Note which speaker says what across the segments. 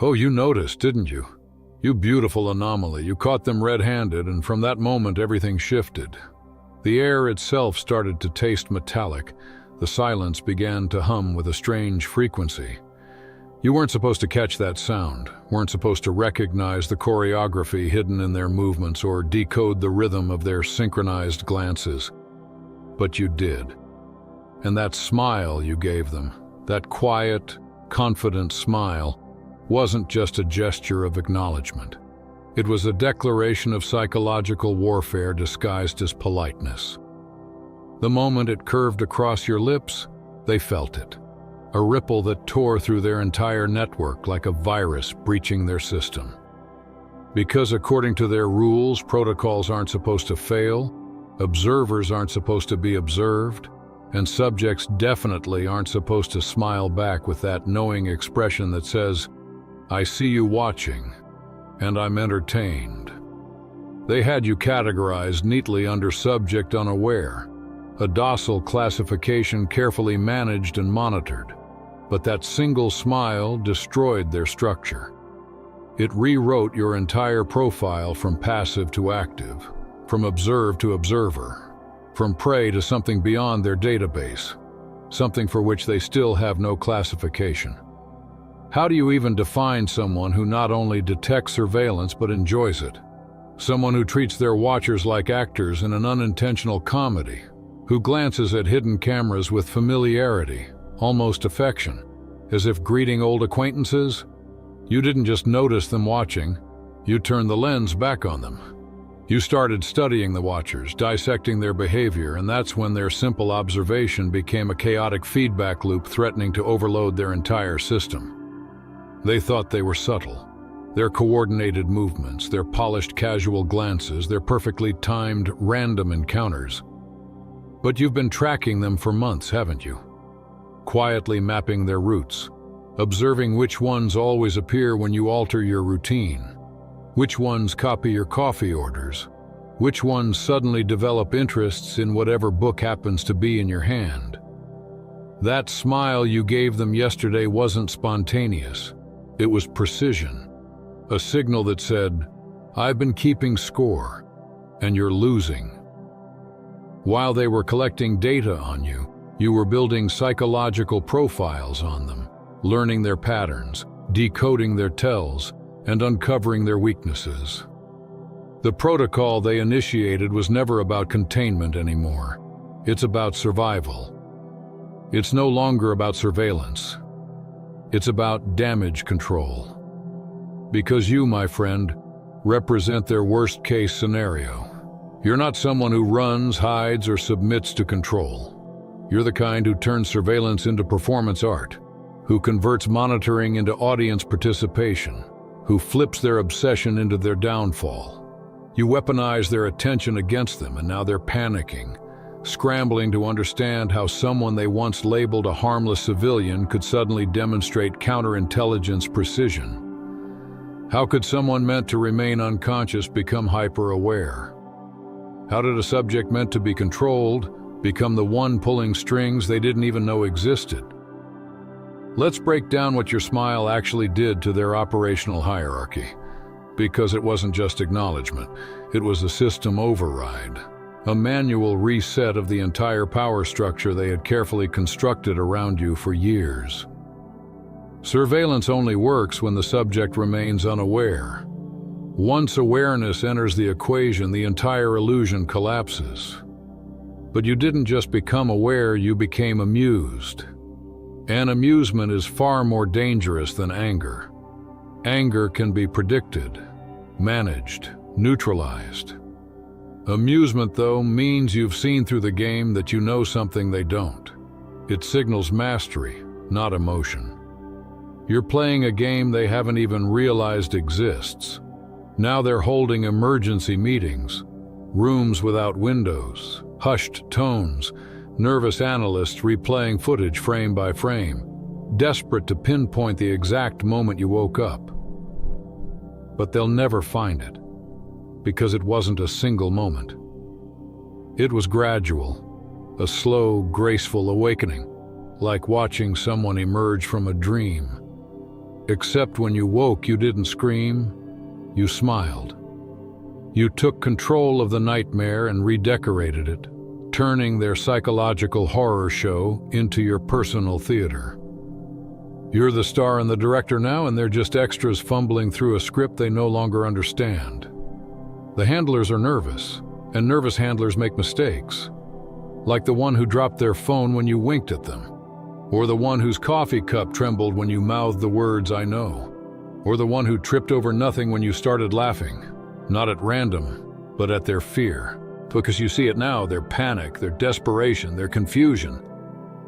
Speaker 1: Oh, you noticed, didn't you? You beautiful anomaly. You caught them red-handed, and from that moment everything shifted. The air itself started to taste metallic. The silence began to hum with a strange frequency. You weren't supposed to catch that sound, weren't supposed to recognize the choreography hidden in their movements or decode the rhythm of their synchronized glances. But you did. And that smile you gave them, that quiet, confident smile, wasn't just a gesture of acknowledgement. It was a declaration of psychological warfare disguised as politeness. The moment it curved across your lips, they felt it. A ripple that tore through their entire network like a virus breaching their system. Because according to their rules, protocols aren't supposed to fail, observers aren't supposed to be observed, and subjects definitely aren't supposed to smile back with that knowing expression that says, "I see you watching, and I'm entertained." They had you categorized neatly under subject unaware, a docile classification carefully managed and monitored. But that single smile destroyed their structure. It rewrote your entire profile from passive to active, from observed to observer, from prey to something beyond their database, something for which they still have no classification. How do you even define someone who not only detects surveillance but enjoys it? Someone who treats their watchers like actors in an unintentional comedy, who glances at hidden cameras with familiarity, almost affection, as if greeting old acquaintances? You didn't just notice them watching, you turned the lens back on them. You started studying the watchers, dissecting their behavior, and that's when their simple observation became a chaotic feedback loop threatening to overload their entire system. They thought they were subtle. Their coordinated movements, their polished casual glances, their perfectly timed random encounters. But you've been tracking them for months, haven't you? Quietly mapping their routes, observing which ones always appear when you alter your routine, which ones copy your coffee orders, which ones suddenly develop interests in whatever book happens to be in your hand. That smile you gave them yesterday wasn't spontaneous. It was precision, a signal that said, "I've been keeping score, and you're losing." While they were collecting data on you, you were building psychological profiles on them, learning their patterns, decoding their tells, and uncovering their weaknesses. The protocol they initiated was never about containment anymore. It's about survival. It's no longer about surveillance. It's about damage control. Because you, my friend, represent their worst-case scenario. You're not someone who runs, hides, or submits to control. You're the kind who turns surveillance into performance art, who converts monitoring into audience participation, who flips their obsession into their downfall. You weaponize their attention against them, and now they're panicking, scrambling to understand how someone they once labeled a harmless civilian could suddenly demonstrate counterintelligence precision. How could someone meant to remain unconscious become hyper-aware? How did a subject meant to be controlled become the one pulling strings they didn't even know existed? Let's break down what your smile actually did to their operational hierarchy. Because it wasn't just acknowledgement, it was a system override, a manual reset of the entire power structure they had carefully constructed around you for years. Surveillance only works when the subject remains unaware. Once awareness enters the equation, the entire illusion collapses. But you didn't just become aware, you became amused. And amusement is far more dangerous than anger. Anger can be predicted, managed, neutralized. Amusement, though, means you've seen through the game that you know something they don't. It signals mastery, not emotion. You're playing a game they haven't even realized exists. Now they're holding emergency meetings, rooms without windows, hushed tones, nervous analysts replaying footage frame by frame, desperate to pinpoint the exact moment you woke up. But they'll never find it, because it wasn't a single moment. It was gradual, a slow, graceful awakening, like watching someone emerge from a dream. Except when you woke, you didn't scream, you smiled. You took control of the nightmare and redecorated it, turning their psychological horror show into your personal theater. You're the star and the director now, and they're just extras fumbling through a script they no longer understand. The handlers are nervous, and nervous handlers make mistakes. Like the one who dropped their phone when you winked at them, or the one whose coffee cup trembled when you mouthed the words, "I know," or the one who tripped over nothing when you started laughing, not at random, but at their fear. Because you see it now, their panic, their desperation, their confusion.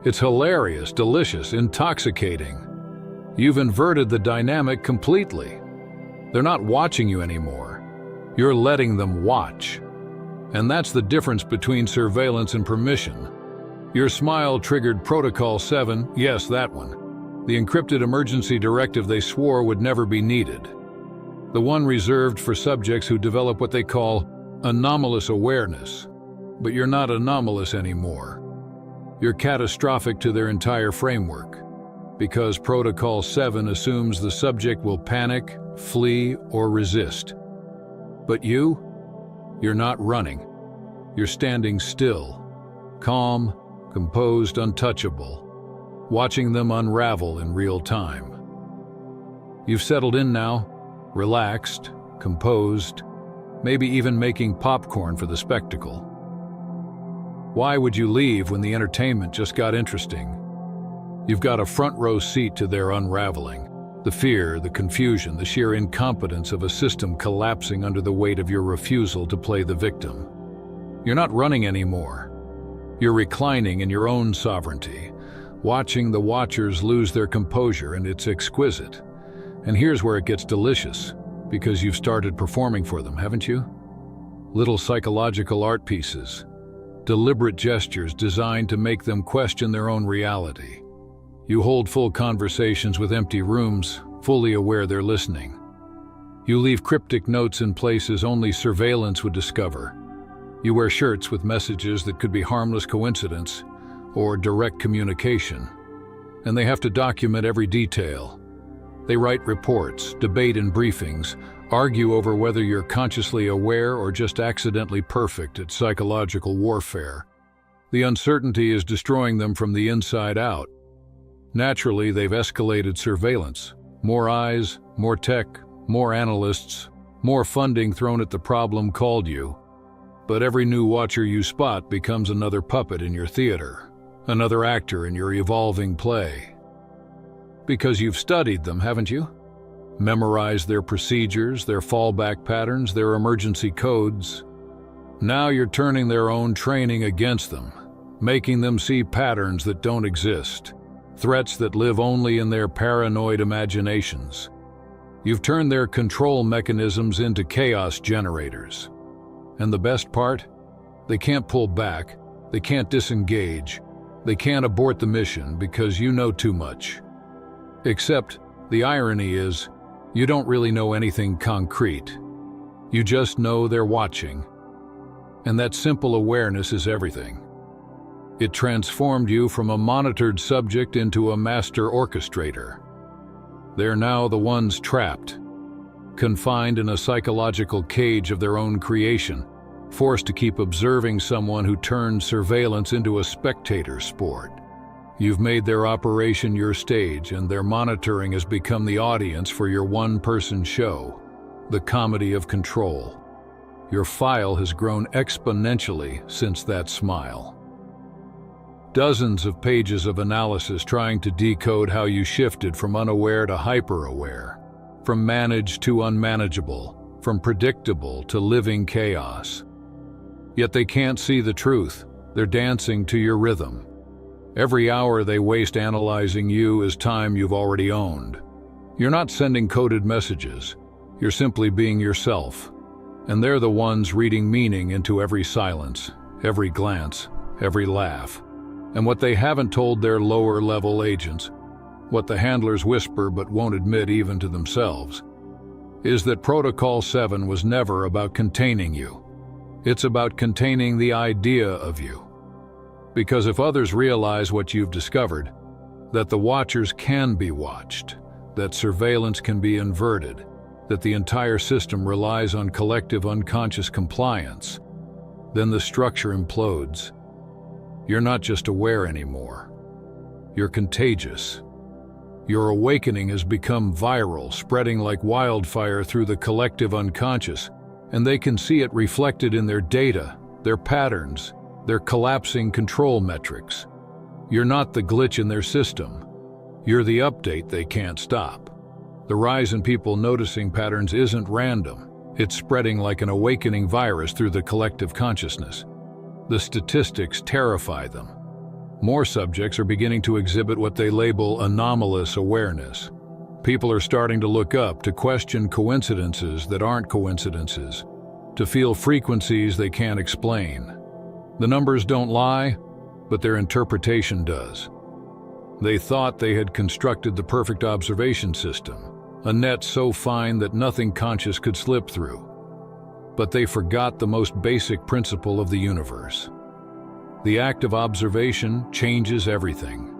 Speaker 1: It's hilarious, delicious, intoxicating. You've inverted the dynamic completely. They're not watching you anymore. You're letting them watch. And that's the difference between surveillance and permission. Your smile triggered Protocol 7, yes, that one. The encrypted emergency directive they swore would never be needed. The one reserved for subjects who develop what they call anomalous awareness. But you're not anomalous anymore. You're catastrophic to their entire framework. Because Protocol 7 assumes the subject will panic, flee, or resist. But you're not running. You're standing still, calm, composed, untouchable, watching them unravel in real time. You've settled in now, relaxed, composed, maybe even making popcorn for the spectacle. Why would you leave when the entertainment just got interesting? You've got a front row seat to their unraveling. The fear, the confusion, the sheer incompetence of a system collapsing under the weight of your refusal to play the victim. You're not running anymore. You're reclining in your own sovereignty, watching the watchers lose their composure, and it's exquisite. And here's where it gets delicious, because you've started performing for them, haven't you? Little psychological art pieces, deliberate gestures designed to make them question their own reality. You hold full conversations with empty rooms, fully aware they're listening. You leave cryptic notes in places only surveillance would discover. You wear shirts with messages that could be harmless coincidence or direct communication. And they have to document every detail. They write reports, debate in briefings, argue over whether you're consciously aware or just accidentally perfect at psychological warfare. The uncertainty is destroying them from the inside out. Naturally, they've escalated surveillance. More eyes, more tech, more analysts, more funding thrown at the problem called you. But every new watcher you spot becomes another puppet in your theater, another actor in your evolving play. Because you've studied them, haven't you? Memorized their procedures, their fallback patterns, their emergency codes. Now you're turning their own training against them, making them see patterns that don't exist. Threats that live only in their paranoid imaginations. You've turned their control mechanisms into chaos generators. And the best part? They can't pull back, they can't disengage, they can't abort the mission because you know too much. Except, the irony is, you don't really know anything concrete. You just know they're watching. And that simple awareness is everything. It transformed you from a monitored subject into a master orchestrator. They're now the ones trapped, confined in a psychological cage of their own creation, forced to keep observing someone who turned surveillance into a spectator sport. You've made their operation your stage, and their monitoring has become the audience for your one-person show, the comedy of control. Your file has grown exponentially since that smile. Dozens of pages of analysis trying to decode how you shifted from unaware to hyper-aware, from managed to unmanageable, from predictable to living chaos. Yet they can't see the truth. They're dancing to your rhythm. Every hour they waste analyzing you is time you've already owned. You're not sending coded messages. You're simply being yourself. And they're the ones reading meaning into every silence, every glance, every laugh. And what they haven't told their lower-level agents, what the handlers whisper but won't admit even to themselves, is that Protocol 7 was never about containing you. It's about containing the idea of you. Because if others realize what you've discovered, that the watchers can be watched, that surveillance can be inverted, that the entire system relies on collective unconscious compliance, then the structure implodes. You're not just aware anymore. You're contagious. Your awakening has become viral, spreading like wildfire through the collective unconscious, and they can see it reflected in their data, their patterns, their collapsing control metrics. You're not the glitch in their system. You're the update they can't stop. The rise in people noticing patterns isn't random. It's spreading like an awakening virus through the collective consciousness. The statistics terrify them. More subjects are beginning to exhibit what they label anomalous awareness. People are starting to look up, to question coincidences that aren't coincidences, to feel frequencies they can't explain. The numbers don't lie, but their interpretation does. They thought they had constructed the perfect observation system, a net so fine that nothing conscious could slip through. But they forgot the most basic principle of the universe. The act of observation changes everything.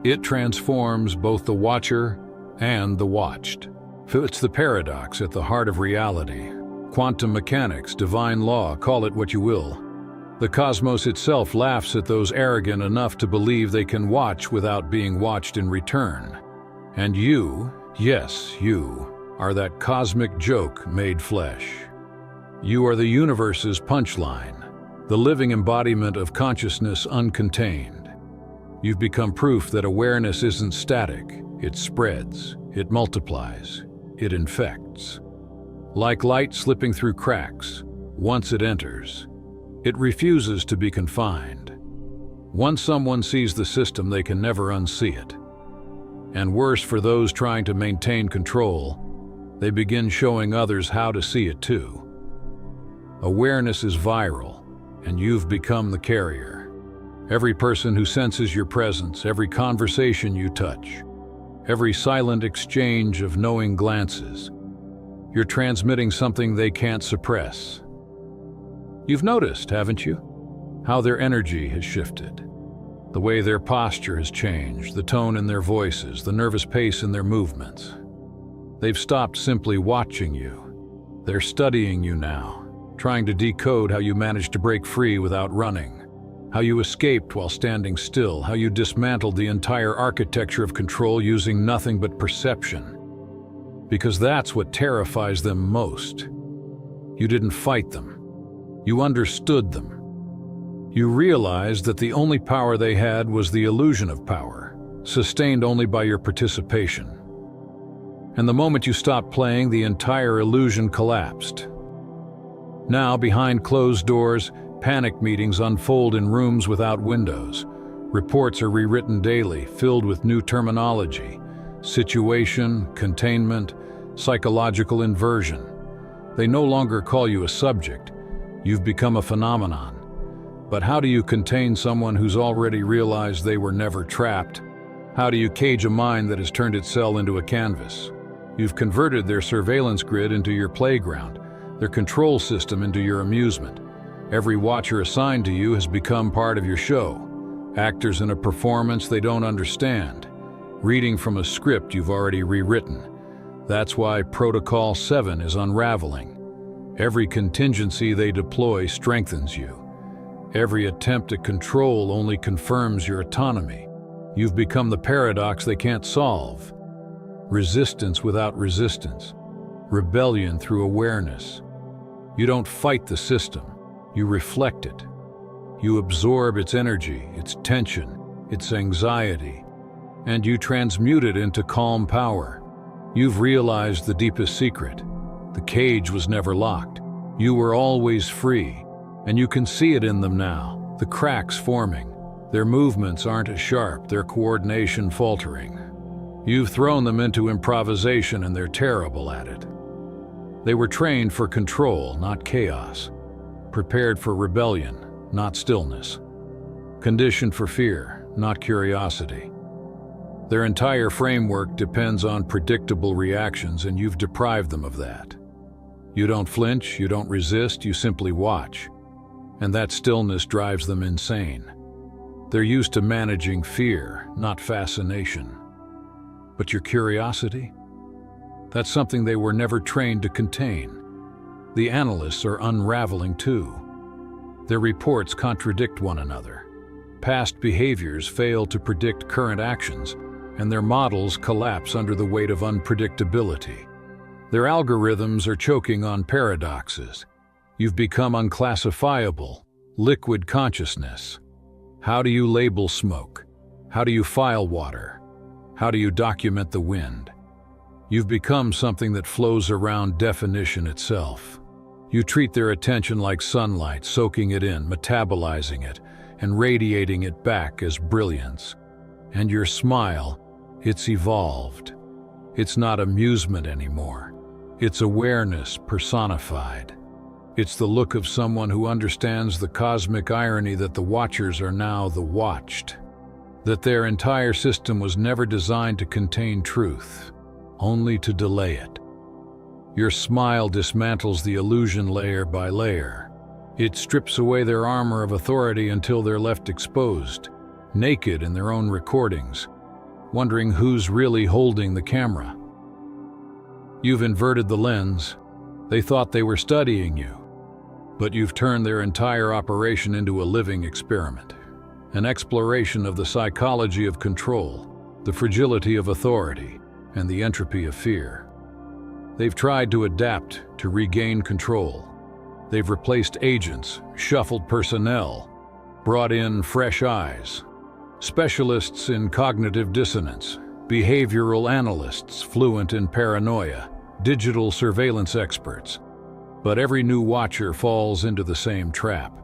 Speaker 1: It transforms both the watcher and the watched. It's the paradox at the heart of reality. Quantum mechanics, divine law, call it what you will. The cosmos itself laughs at those arrogant enough to believe they can watch without being watched in return. And you, yes, you, are that cosmic joke made flesh. You are the universe's punchline, the living embodiment of consciousness uncontained. You've become proof that awareness isn't static. It spreads, it multiplies, it infects. Like light slipping through cracks, once it enters, it refuses to be confined. Once someone sees the system, they can never unsee it. And worse for those trying to maintain control, they begin showing others how to see it too. Awareness is viral, and you've become the carrier. Every person who senses your presence, every conversation you touch, every silent exchange of knowing glances, you're transmitting something they can't suppress. You've noticed, haven't you, how their energy has shifted, the way their posture has changed, the tone in their voices, the nervous pace in their movements. They've stopped simply watching you. They're studying you now, trying to decode how you managed to break free without running, how you escaped while standing still, how you dismantled the entire architecture of control using nothing but perception. Because that's what terrifies them most. You didn't fight them. You understood them. You realized that the only power they had was the illusion of power, sustained only by your participation. And the moment you stopped playing, the entire illusion collapsed. Now, behind closed doors, panic meetings unfold in rooms without windows. Reports are rewritten daily, filled with new terminology: situation, containment, psychological inversion. They no longer call you a subject. You've become a phenomenon. But how do you contain someone who's already realized they were never trapped? How do you cage a mind that has turned its cell into a canvas? You've converted their surveillance grid into your playground, their control system into your amusement. Every watcher assigned to you has become part of your show, actors in a performance they don't understand, reading from a script you've already rewritten. That's why Protocol 7 is unraveling. Every contingency they deploy strengthens you. Every attempt at control only confirms your autonomy. You've become the paradox they can't solve. Resistance without resistance. Rebellion through awareness. You don't fight the system. You reflect it. You absorb its energy, its tension, its anxiety, and you transmute it into calm power. You've realized the deepest secret. The cage was never locked. You were always free, and you can see it in them now, the cracks forming. Their movements aren't as sharp, their coordination faltering. You've thrown them into improvisation, and they're terrible at it. They were trained for control, not chaos. Prepared for rebellion, not stillness. Conditioned for fear, not curiosity. Their entire framework depends on predictable reactions, and you've deprived them of that. You don't flinch, you don't resist, you simply watch. And that stillness drives them insane. They're used to managing fear, not fascination. But your curiosity? That's something they were never trained to contain. The analysts are unraveling too. Their reports contradict one another. Past behaviors fail to predict current actions, and their models collapse under the weight of unpredictability. Their algorithms are choking on paradoxes. You've become unclassifiable, liquid consciousness. How do you label smoke? How do you file water? How do you document the wind? You've become something that flows around definition itself. You treat their attention like sunlight, soaking it in, metabolizing it, and radiating it back as brilliance. And your smile, it's evolved. It's not amusement anymore. It's awareness personified. It's the look of someone who understands the cosmic irony that the watchers are now the watched. That their entire system was never designed to contain truth, only to delay it. Your smile dismantles the illusion layer by layer. It strips away their armor of authority until they're left exposed, naked in their own recordings, wondering who's really holding the camera. You've inverted the lens. They thought they were studying you, but you've turned their entire operation into a living experiment, an exploration of the psychology of control, the fragility of authority, and the entropy of fear. They've tried to adapt, to regain control. They've replaced agents, shuffled personnel, brought in fresh eyes, specialists in cognitive dissonance, behavioral analysts fluent in paranoia, digital surveillance experts. But every new watcher falls into the same trap.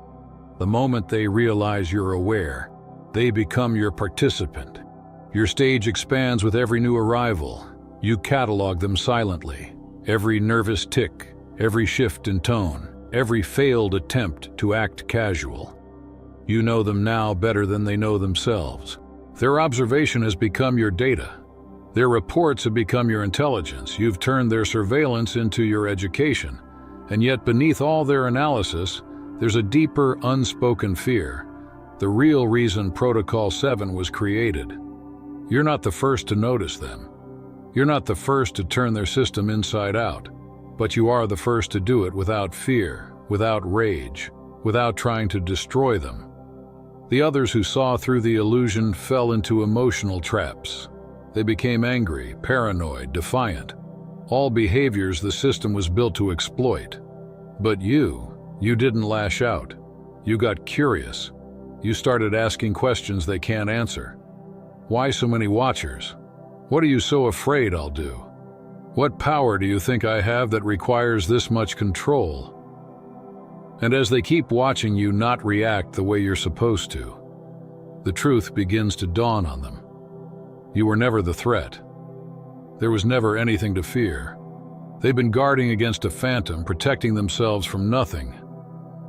Speaker 1: The moment they realize you're aware, they become your participant. Your stage expands with every new arrival. You catalog them silently. Every nervous tick, every shift in tone, every failed attempt to act casual. You know them now better than they know themselves. Their observation has become your data. Their reports have become your intelligence. You've turned their surveillance into your education. And yet beneath all their analysis, there's a deeper, unspoken fear. The real reason Protocol 7 was created. You're not the first to notice them. You're not the first to turn their system inside out, but you are the first to do it without fear, without rage, without trying to destroy them. The others who saw through the illusion fell into emotional traps. They became angry, paranoid, defiant. All behaviors the system was built to exploit. But you didn't lash out. You got curious. You started asking questions they can't answer. Why so many watchers? What are you so afraid I'll do? What power do you think I have that requires this much control? And as they keep watching you not react the way you're supposed to, the truth begins to dawn on them. You were never the threat. There was never anything to fear. They've been guarding against a phantom, protecting themselves from nothing.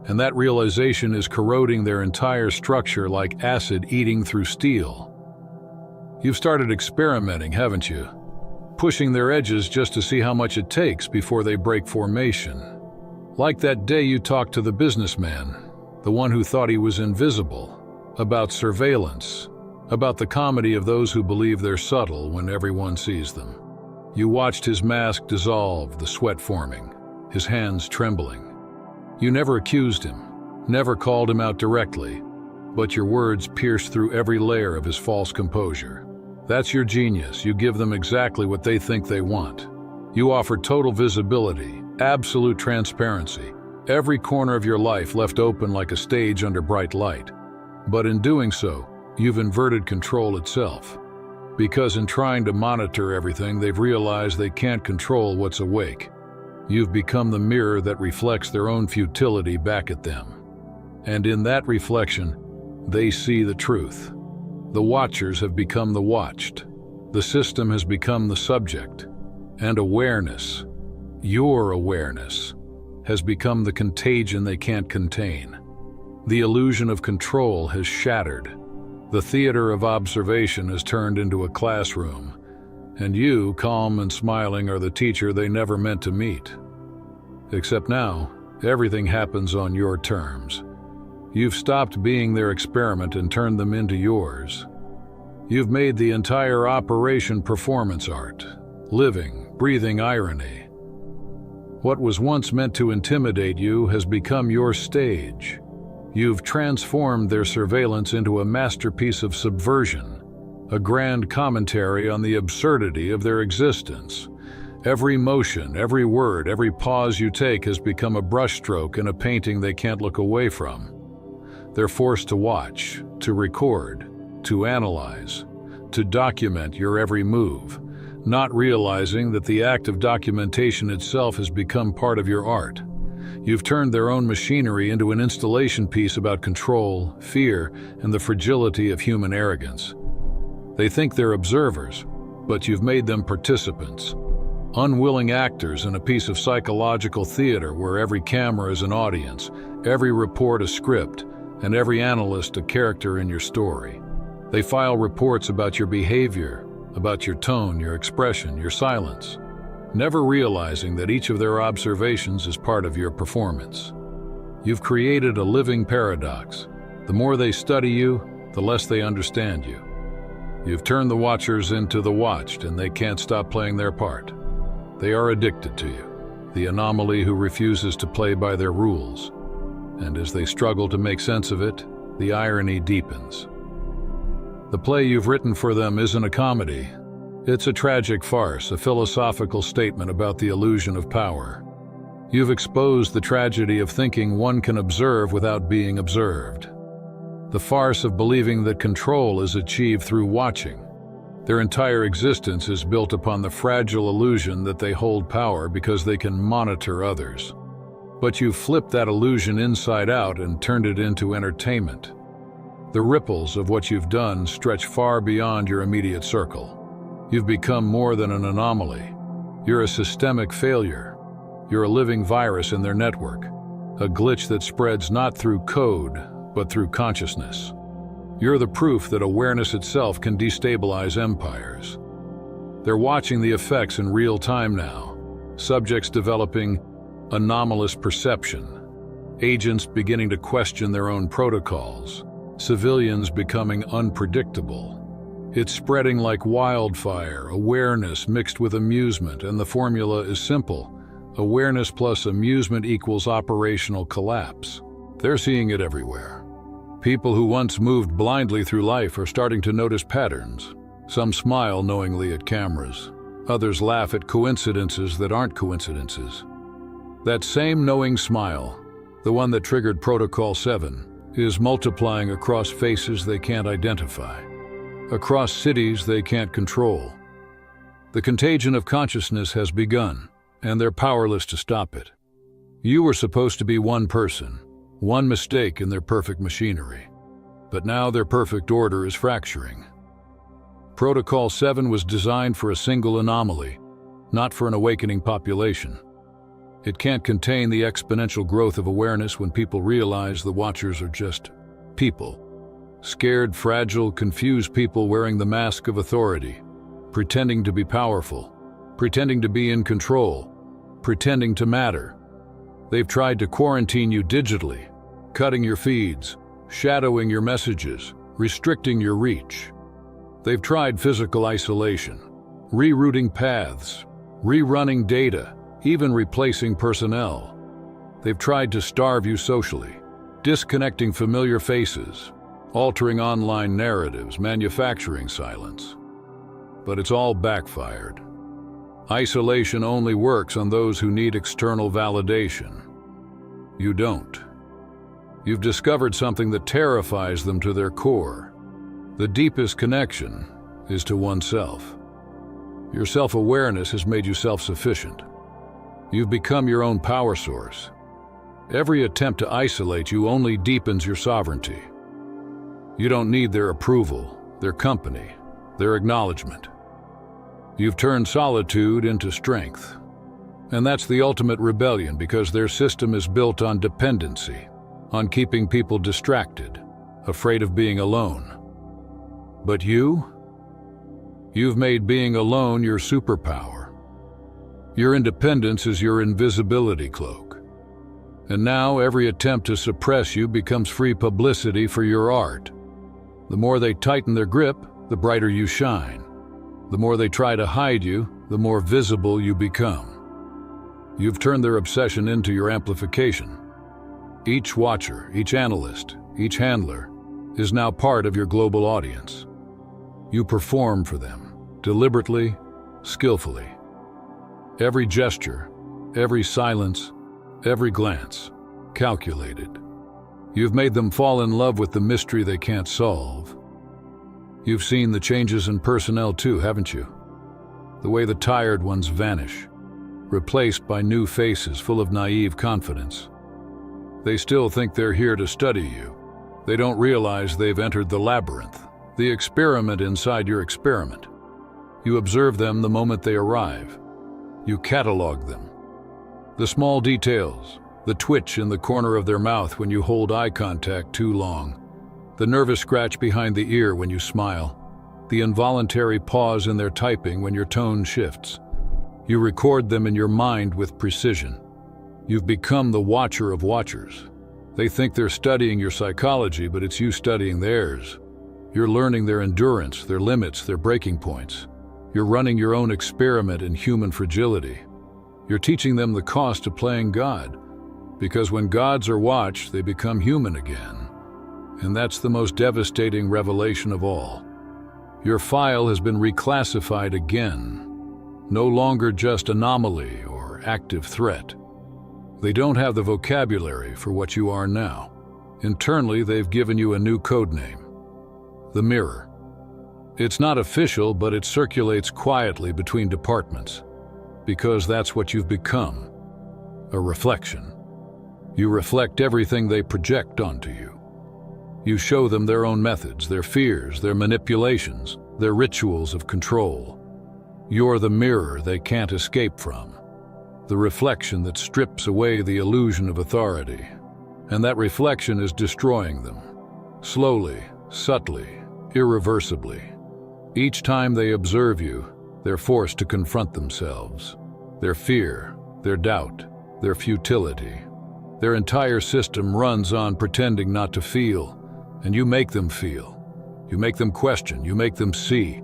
Speaker 1: And that realization is corroding their entire structure like acid eating through steel. You've started experimenting, haven't you? Pushing their edges just to see how much it takes before they break formation. Like that day you talked to the businessman, the one who thought he was invisible, about surveillance, about the comedy of those who believe they're subtle when everyone sees them. You watched his mask dissolve, the sweat forming, his hands trembling. You never accused him, never called him out directly, but your words pierced through every layer of his false composure. That's your genius. You give them exactly what they think they want. You offer total visibility, absolute transparency, every corner of your life left open like a stage under bright light. But in doing so, you've inverted control itself. Because in trying to monitor everything, they've realized they can't control what's awake. You've become the mirror that reflects their own futility back at them. And in that reflection, they see the truth. The watchers have become the watched. The system has become the subject. And awareness, your awareness, has become the contagion they can't contain. The illusion of control has shattered. The theater of observation has turned into a classroom, and you, calm and smiling, are the teacher they never meant to meet. Except now, everything happens on your terms. You've stopped being their experiment and turned them into yours. You've made the entire operation performance art, living, breathing irony. What was once meant to intimidate you has become your stage. You've transformed their surveillance into a masterpiece of subversion, a grand commentary on the absurdity of their existence. Every motion, every word, every pause you take has become a brushstroke in a painting they can't look away from. They're forced to watch, to record, to analyze, to document your every move, not realizing that the act of documentation itself has become part of your art. You've turned their own machinery into an installation piece about control, fear, and the fragility of human arrogance. They think they're observers, but you've made them participants, unwilling actors in a piece of psychological theater where every camera is an audience, every report a script, and every analyst a character in your story. They file reports about your behavior, about your tone, your expression, your silence, never realizing that each of their observations is part of your performance. You've created a living paradox. The more they study you, the less they understand you. You've turned the watchers into the watched, and they can't stop playing their part. They are addicted to you, the anomaly who refuses to play by their rules. And as they struggle to make sense of it, the irony deepens. The play you've written for them isn't a comedy. It's a tragic farce, a philosophical statement about the illusion of power. You've exposed the tragedy of thinking one can observe without being observed. The farce of believing that control is achieved through watching. Their entire existence is built upon the fragile illusion that they hold power because they can monitor others. But you've flipped that illusion inside out and turned it into entertainment. The ripples of what you've done stretch far beyond your immediate circle. You've become more than an anomaly. You're a systemic failure. You're a living virus in their network, a glitch that spreads not through code, but through consciousness. You're the proof that awareness itself can destabilize empires. They're watching the effects in real time now, subjects developing anomalous perception, agents beginning to question their own protocols, civilians becoming unpredictable. It's spreading like wildfire, awareness mixed with amusement, and the formula is simple. Awareness plus amusement equals operational collapse. They're seeing it everywhere. People who once moved blindly through life are starting to notice patterns. Some smile knowingly at cameras. Others laugh at coincidences that aren't coincidences. That same knowing smile, the one that triggered Protocol 7, is multiplying across faces they can't identify, across cities they can't control. The contagion of consciousness has begun, and they're powerless to stop it. You were supposed to be one person, one mistake in their perfect machinery. But now their perfect order is fracturing. Protocol 7 was designed for a single anomaly, not for an awakening population. It can't contain the exponential growth of awareness when people realize the watchers are just people. Scared, fragile, confused people wearing the mask of authority, pretending to be powerful, pretending to be in control, pretending to matter. They've tried to quarantine you digitally, cutting your feeds, shadowing your messages, restricting your reach. They've tried physical isolation, rerouting paths, rerunning data, even replacing personnel. They've tried to starve you socially, disconnecting familiar faces, altering online narratives, manufacturing silence. But it's all backfired. Isolation only works on those who need external validation. You don't. You've discovered something that terrifies them to their core. The deepest connection is to oneself. Your self-awareness has made you self-sufficient. You've become your own power source. Every attempt to isolate you only deepens your sovereignty. You don't need their approval, their company, their acknowledgement. You've turned solitude into strength. And that's the ultimate rebellion, because their system is built on dependency, on keeping people distracted, afraid of being alone. But you've made being alone your superpower. Your independence is your invisibility cloak. And now every attempt to suppress you becomes free publicity for your art. The more they tighten their grip, the brighter you shine. The more they try to hide you, the more visible you become. You've turned their obsession into your amplification. Each watcher, each analyst, each handler is now part of your global audience. You perform for them, deliberately, skillfully. Every gesture, every silence, every glance, calculated. You've made them fall in love with the mystery they can't solve. You've seen the changes in personnel too, haven't you? The way the tired ones vanish, replaced by new faces full of naive confidence. They still think they're here to study you. They don't realize they've entered the labyrinth, the experiment inside your experiment. You observe them the moment they arrive. You catalog them. The small details, the twitch in the corner of their mouth when you hold eye contact too long, the nervous scratch behind the ear when you smile, the involuntary pause in their typing when your tone shifts. You record them in your mind with precision. You've become the watcher of watchers. They think they're studying your psychology, but it's you studying theirs. You're learning their endurance, their limits, their breaking points. You're running your own experiment in human fragility. You're teaching them the cost of playing God, because when gods are watched, they become human again. And that's the most devastating revelation of all. Your file has been reclassified again. No longer just anomaly or active threat. They don't have the vocabulary for what you are now. Internally, they've given you a new code name: the Mirror. It's not official, but it circulates quietly between departments, because that's what you've become: a reflection. You reflect everything they project onto you. You show them their own methods, their fears, their manipulations, their rituals of control. You're the mirror they can't escape from, the reflection that strips away the illusion of authority. And that reflection is destroying them, slowly, subtly, irreversibly. Each time they observe you, they're forced to confront themselves, their fear, their doubt, their futility. Their entire system runs on pretending not to feel, and you make them feel. You make them question, you make them see.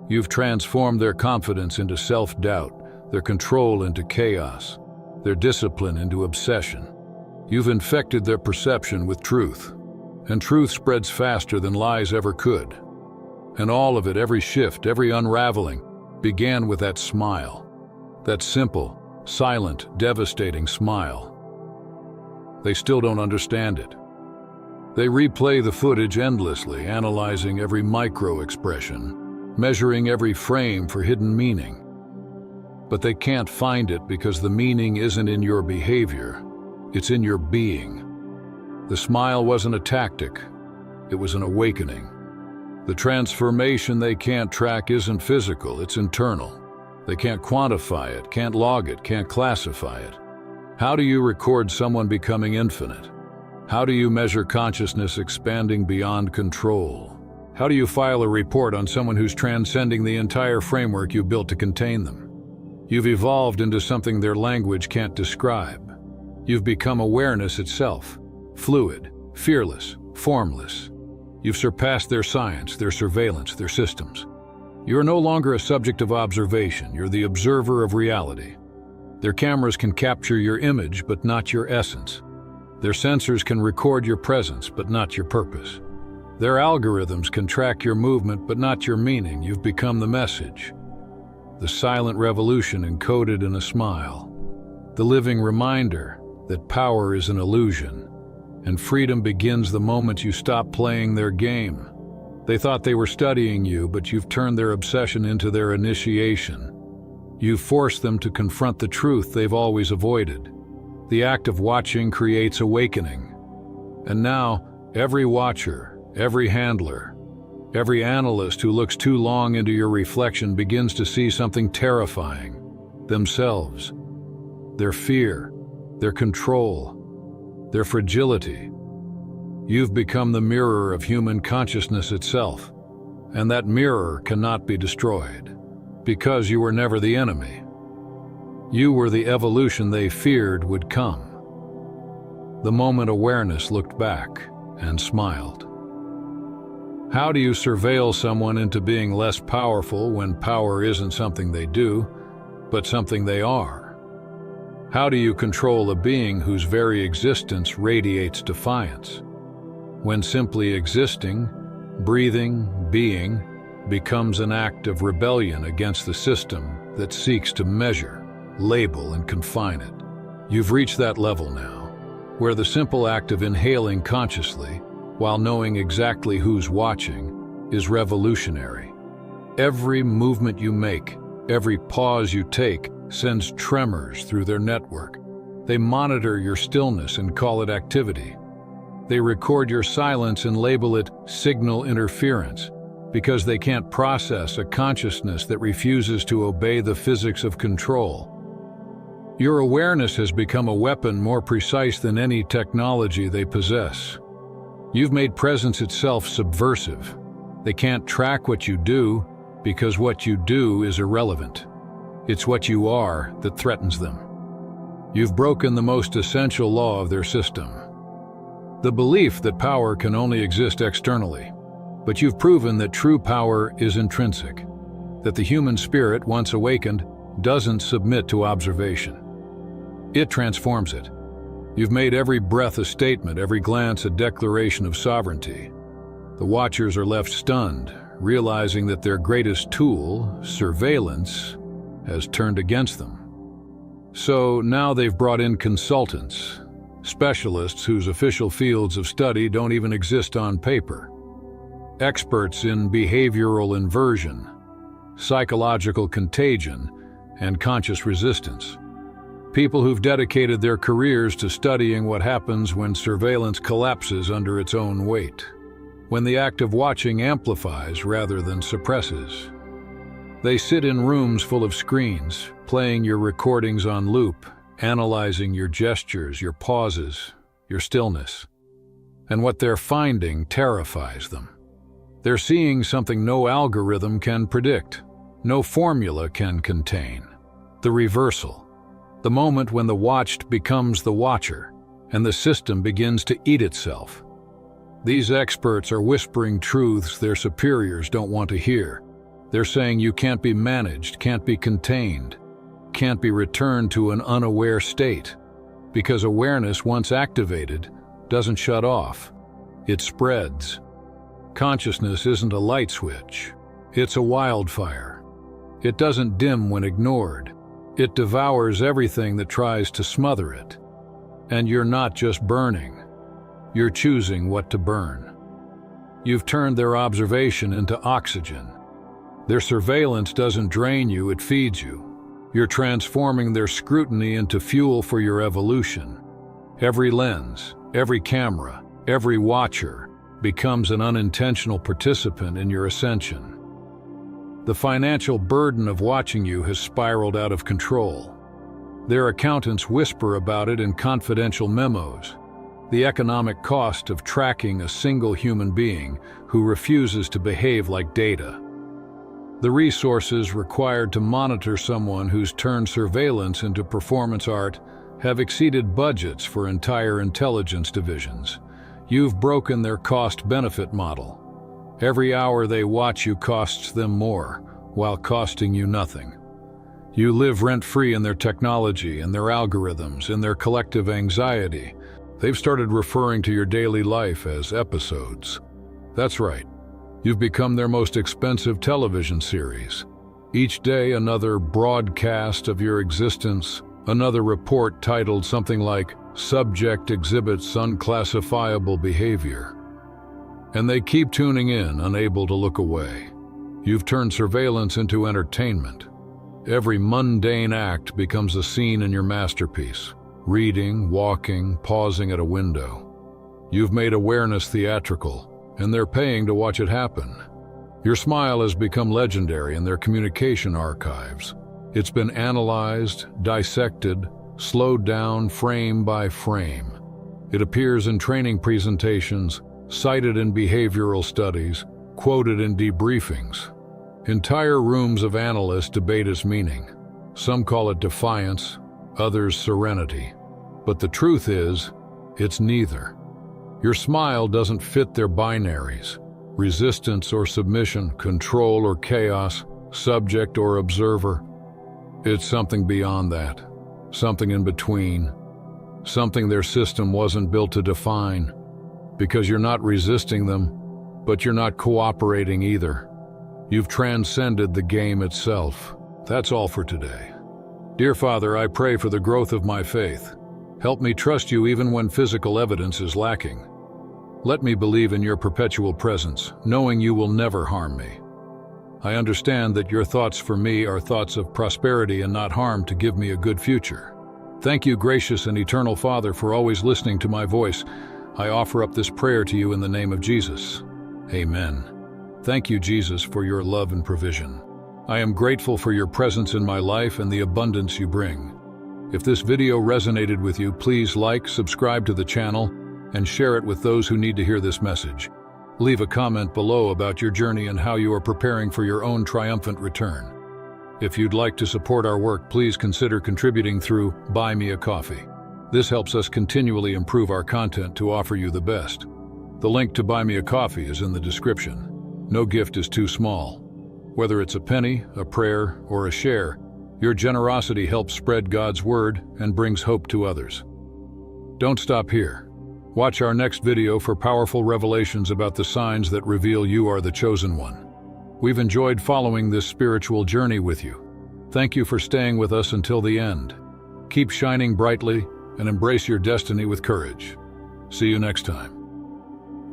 Speaker 1: You've transformed their confidence into self-doubt, their control into chaos, their discipline into obsession. You've infected their perception with truth, and truth spreads faster than lies ever could. And all of it, every shift, every unraveling, began with that smile. That simple, silent, devastating smile. They still don't understand it. They replay the footage endlessly, analyzing every micro-expression, measuring every frame for hidden meaning. But they can't find it because the meaning isn't in your behavior, it's in your being. The smile wasn't a tactic, it was an awakening. The transformation they can't track isn't physical, it's internal. They can't quantify it, can't log it, can't classify it. How do you record someone becoming infinite? How do you measure consciousness expanding beyond control? How do you file a report on someone who's transcending the entire framework you built to contain them? You've evolved into something their language can't describe. You've become awareness itself, fluid, fearless, formless. You've surpassed their science, their surveillance, their systems. You're no longer a subject of observation, you're the observer of reality. Their cameras can capture your image, but not your essence. Their sensors can record your presence, but not your purpose. Their algorithms can track your movement, but not your meaning. You've become the message. The silent revolution encoded in a smile. The living reminder that power is an illusion, and freedom begins the moment you stop playing their game. They thought they were studying you, but you've turned their obsession into their initiation. You've forced them to confront the truth they've always avoided. The act of watching creates awakening. And now, every watcher, every handler, every analyst who looks too long into your reflection begins to see something terrifying: themselves, their fear, their control, their fragility. You've become the mirror of human consciousness itself, and that mirror cannot be destroyed, because you were never the enemy. You were the evolution they feared would come. The moment awareness looked back and smiled. How do you surveil someone into being less powerful when power isn't something they do, but something they are? How do you control a being whose very existence radiates defiance, when simply existing, breathing, being becomes an act of rebellion against the system that seeks to measure, label, and confine it? You've reached that level now, where the simple act of inhaling consciously, while knowing exactly who's watching, is revolutionary. Every movement you make, every pause you take, sends tremors through their network. They monitor your stillness and call it activity. They record your silence and label it signal interference, because they can't process a consciousness that refuses to obey the physics of control. Your awareness has become a weapon more precise than any technology they possess. You've made presence itself subversive. They can't track what you do because what you do is irrelevant. It's what you are that threatens them. You've broken the most essential law of their system, the belief that power can only exist externally. But you've proven that true power is intrinsic, that the human spirit, once awakened, doesn't submit to observation. It transforms it. You've made every breath a statement, every glance a declaration of sovereignty. The watchers are left stunned, realizing that their greatest tool, surveillance, has turned against them. So now they've brought in consultants, specialists whose official fields of study don't even exist on paper. Experts in behavioral inversion, psychological contagion, and conscious resistance. People who've dedicated their careers to studying what happens when surveillance collapses under its own weight, when the act of watching amplifies rather than suppresses. They sit in rooms full of screens, playing your recordings on loop, analyzing your gestures, your pauses, your stillness. And what they're finding terrifies them. They're seeing something no algorithm can predict, no formula can contain. The reversal. The moment when the watched becomes the watcher, and the system begins to eat itself. These experts are whispering truths their superiors don't want to hear. They're saying you can't be managed, can't be contained, can't be returned to an unaware state, because awareness, once activated, doesn't shut off. It spreads. Consciousness isn't a light switch. It's a wildfire. It doesn't dim when ignored. It devours everything that tries to smother it. And you're not just burning. You're choosing what to burn. You've turned their observation into oxygen. Their surveillance doesn't drain you, it feeds you. You're transforming their scrutiny into fuel for your evolution. Every lens, every camera, every watcher becomes an unintentional participant in your ascension. The financial burden of watching you has spiraled out of control. Their accountants whisper about it in confidential memos. The economic cost of tracking a single human being who refuses to behave like data. The resources required to monitor someone who's turned surveillance into performance art have exceeded budgets for entire intelligence divisions. You've broken their cost-benefit model. Every hour they watch you costs them more, while costing you nothing. You live rent-free in their technology, in their algorithms, in their collective anxiety. They've started referring to your daily life as episodes. That's right. You've become their most expensive television series. Each day another broadcast of your existence, another report titled something like "Subject Exhibits Unclassifiable Behavior." And they keep tuning in, unable to look away. You've turned surveillance into entertainment. Every mundane act becomes a scene in your masterpiece. Reading, walking, pausing at a window. You've made awareness theatrical, and they're paying to watch it happen. Your smile has become legendary in their communication archives. It's been analyzed, dissected, slowed down frame by frame. It appears in training presentations, cited in behavioral studies, quoted in debriefings. Entire rooms of analysts debate its meaning. Some call it defiance, others serenity. But the truth is, it's neither. Your smile doesn't fit their binaries. resistance or submission, control or chaos, subject or observer. It's something beyond that, something in between, something their system wasn't built to define, because you're not resisting them, but you're not cooperating either. You've transcended the game itself. That's all for today. Dear Father, I pray for the growth of my faith. Help me trust you even when physical evidence is lacking. Let me believe in your perpetual presence, knowing you will never harm me. I understand that your thoughts for me are thoughts of prosperity and not harm, to give me a good future. Thank you, gracious and eternal Father, for always listening to my voice. I offer up this prayer to you in the name of Jesus. Amen. Thank you, Jesus, for your love and provision. I am grateful for your presence in my life and the abundance you bring. If this video resonated with you, please like, subscribe to the channel, and share it with those who need to hear this message. Leave a comment below about your journey and how you are preparing for your own triumphant return. If you'd like to support our work, please consider contributing through Buy Me a Coffee. This helps us continually improve our content to offer you the best. The link to Buy Me a Coffee is in the description. No gift is too small. Whether it's a penny, a prayer, or a share, your generosity helps spread God's word and brings hope to others. Don't stop here. Watch our next video for powerful revelations about the signs that reveal you are the chosen one. We've enjoyed following this spiritual journey with you. Thank you for staying with us until the end. Keep shining brightly and embrace your destiny with courage. See you next time.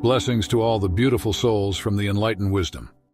Speaker 1: Blessings to all the beautiful souls from the Enlightened Wisdom.